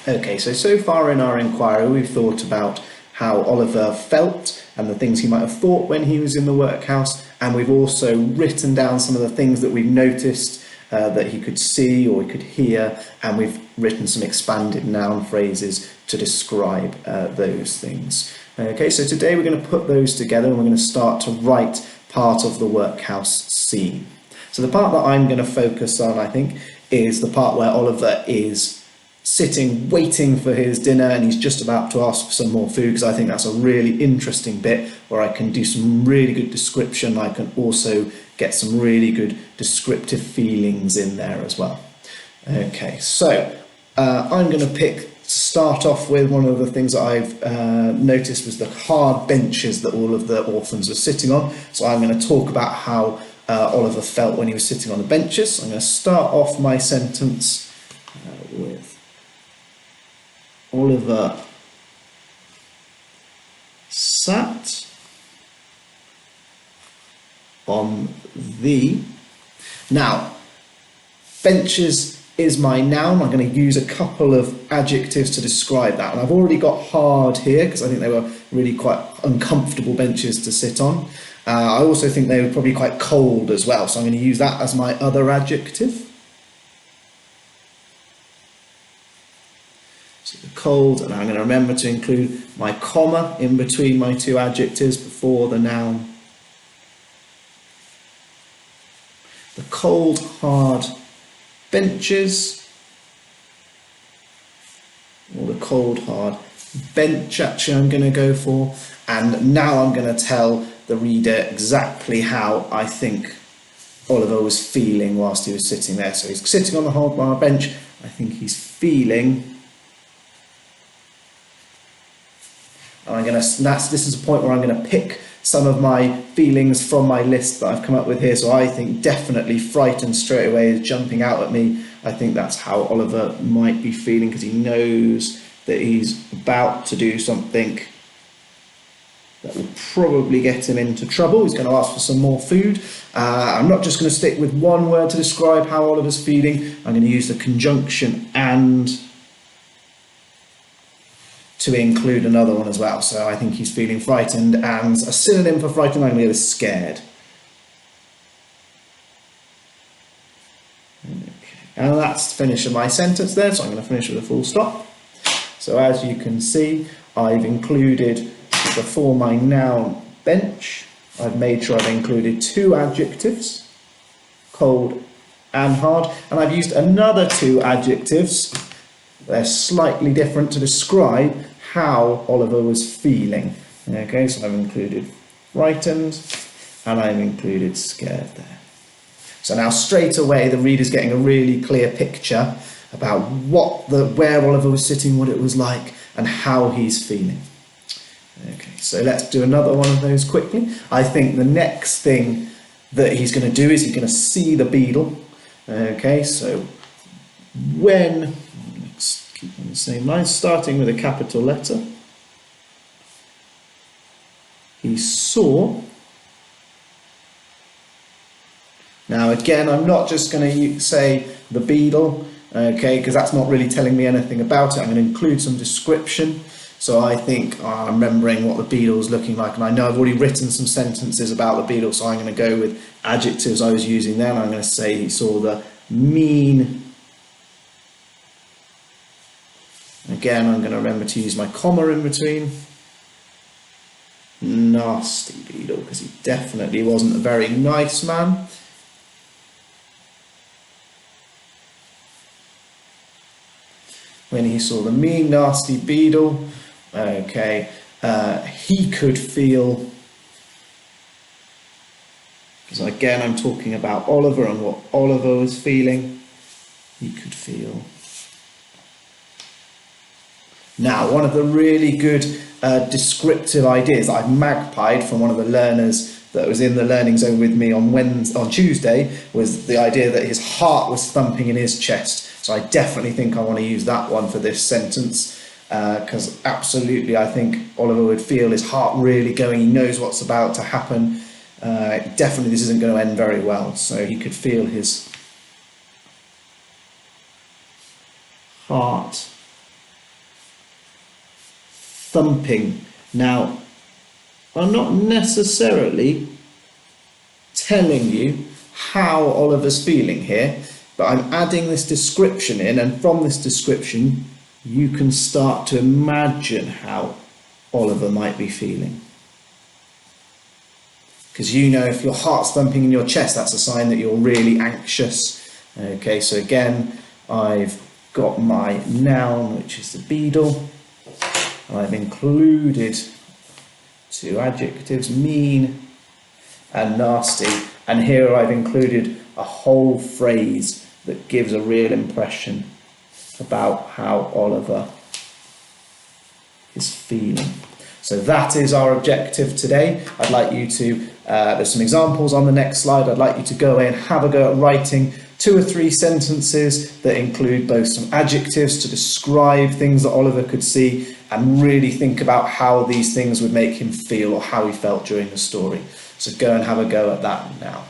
Okay, so far in our inquiry, we've thought about how Oliver felt and the things he might have thought when he was in the workhouse, and we've also written down some of the things that we've noticed that he could see or he could hear, and we've written some expanded noun phrases to describe those things. Okay, so today we're going to put those together and we're going to start to write part of the workhouse scene. So the part that I'm going to focus on, I think, is the part where Oliver is sitting waiting for his dinner and he's just about to ask for some more food, because I think that's a really interesting bit where I can do some really good description. I can also get some really good descriptive feelings in there as well. Okay, so I'm going to start off with one of the things that I've noticed was the hard benches that all of the orphans were sitting on. So I'm going to talk about how Oliver felt when he was sitting on the benches. I'm going to start off my sentence with Oliver sat on the... Now, benches is my noun. I'm going to use a couple of adjectives to describe that. And I've already got hard here because I think they were really quite uncomfortable benches to sit on. I also think they were probably quite cold as well. So I'm going to use that as my other adjective. So the cold, and I'm going to remember to include my comma in between my two adjectives before the noun. The cold, hard benches, or the cold, hard bench, actually I'm going to go for. And now I'm going to tell the reader exactly how I think Oliver was feeling whilst he was sitting there. So he's sitting on the hard bench. I think he's feeling... And this is a point where I'm going to pick some of my feelings from my list that I've come up with here. So I think definitely frightened straight away is jumping out at me. I think that's how Oliver might be feeling, because he knows that he's about to do something that will probably get him into trouble. He's going to ask for some more food. I'm not just going to stick with one word to describe how Oliver's feeling. I'm going to use the conjunction and to include another one as well. So I think he's feeling frightened, and a synonym for frightened I'm going to go with scared. Okay. And that's the finish of my sentence there, so I'm going to finish with a full stop. So as you can see, I've included before my noun bench, I've made sure I've included two adjectives, cold and hard, and I've used another two adjectives. They're slightly different to describe how Oliver was feeling. Okay, so I've included frightened and I've included scared there. So now straight away the reader's getting a really clear picture about where Oliver was sitting, what it was like, and how he's feeling. Okay, so let's do another one of those quickly. I think the next thing that he's going to do is he's going to see the beadle. Okay, so when... Keep on the same line, starting with a capital letter. He saw. Now again, I'm not just going to say the beadle, okay, because that's not really telling me anything about it. I'm going to include some description. So I think I'm remembering what the beetle is looking like, and I know I've already written some sentences about the beetle, so I'm going to go with adjectives I was using there. I'm going to say he saw the mean. Again, I'm going to remember to use my comma in between. Nasty beetle, because he definitely wasn't a very nice man. When he saw the mean, nasty beetle, okay, he could feel, because again I'm talking about Oliver and what Oliver was feeling, he could feel. Now, one of the really good descriptive ideas I've magpied from one of the learners that was in the learning zone with me on Tuesday was the idea that his heart was thumping in his chest. So I definitely think I want to use that one for this sentence, because absolutely I think Oliver would feel his heart really going. He knows what's about to happen. Definitely this isn't going to end very well. So he could feel his heart thumping. Now, I'm not necessarily telling you how Oliver's feeling here, but I'm adding this description in, and from this description you can start to imagine how Oliver might be feeling. Because you know, if your heart's thumping in your chest, that's a sign that you're really anxious. Okay, so again, I've got my noun, which is the beadle, and I've included 2 adjectives, mean and nasty, and here I've included a whole phrase that gives a real impression about how Oliver is feeling. So that is our objective today. I'd like you to, there's some examples on the next slide. I'd like you to go away and have a go at writing 2 or 3 sentences that include both some adjectives to describe things that Oliver could see, and really think about how these things would make him feel or how he felt during the story. So go and have a go at that now.